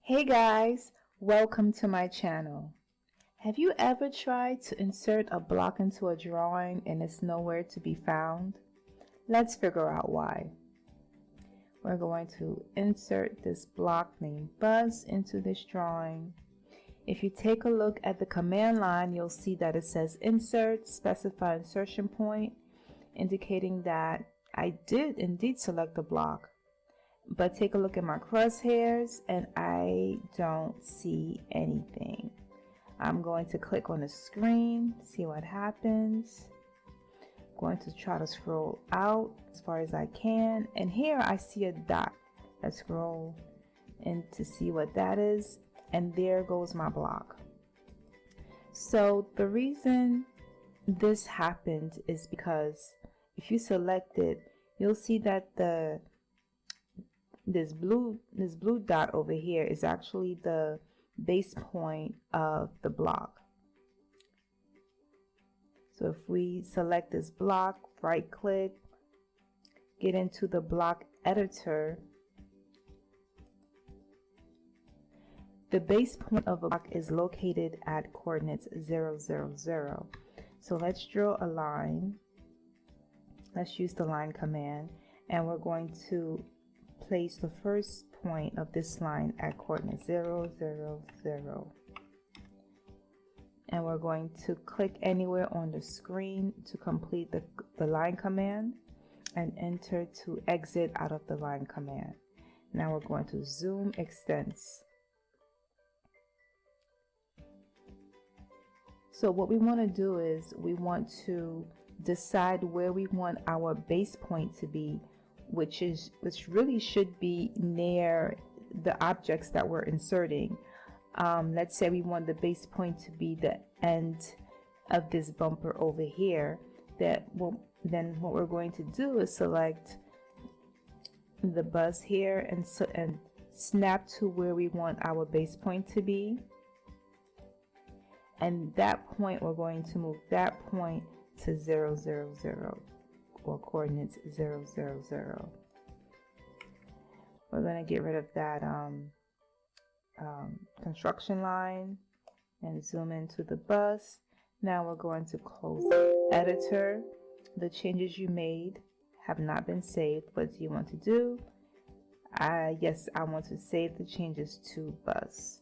Hey guys, welcome to my channel. Have you ever tried to insert a block into a drawing and it's nowhere to be found? Let's figure out why. We're going to insert this block named Buzz into this drawing. If you take a look at the command line, you'll see that it says insert, specify insertion point, indicating that I did indeed select the block. But take a look at my crosshairs and I don't see anything. I'm going to click on the screen, see what happens. I'm going to try to scroll out as far as I can. And here I see a dot. Let's scroll in to see what that is. And there goes my block. So the reason this happened is because if you select it, you'll see that this blue dot over here is actually the base point of the block. So if we select this block, right click, get into the block editor, the base point of a block is located at coordinates 0, 0, 0. So let's draw a line. Let's use the line command, and we're going to place the first point of this line at coordinate 0, 0, 0. And we're going to click anywhere on the screen to complete the line command and enter to exit out of the line command. Now we're going to zoom extents. So what we want to do is we want to decide where we want our base point to be, which really should be near the objects that we're inserting. Let's say we want the base point to be the end of this bumper over here. Then what we're going to do is select the buzz here and snap to where we want our base point to be. And that point, we're going to move that point to 0, 0, 0. Or coordinates 0, 0, 0. We're going to get rid of that construction line and zoom into the bus. Now we're going to close the editor. The changes you made have not been saved. What do you want to do? Yes, I want to save the changes to bus.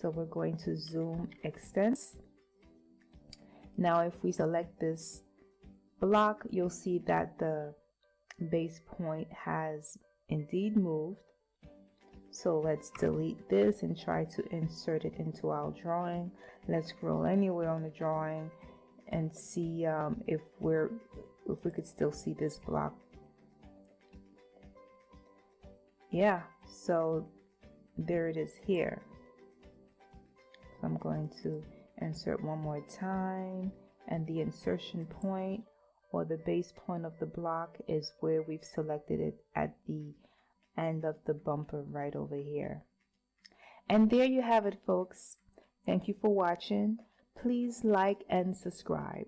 So we're going to zoom extents. Now if we select this block, you'll see that the base point has indeed moved. So let's delete this and try to insert it into our drawing. Let's scroll anywhere on the drawing and see if we could still see this block. Yeah, so there it is here. So I'm going to insert one more time, and the insertion point or the base point of the block is where we've selected it at the end of the bumper right over here. And there you have it, folks. Thank you for watching. Please like and subscribe.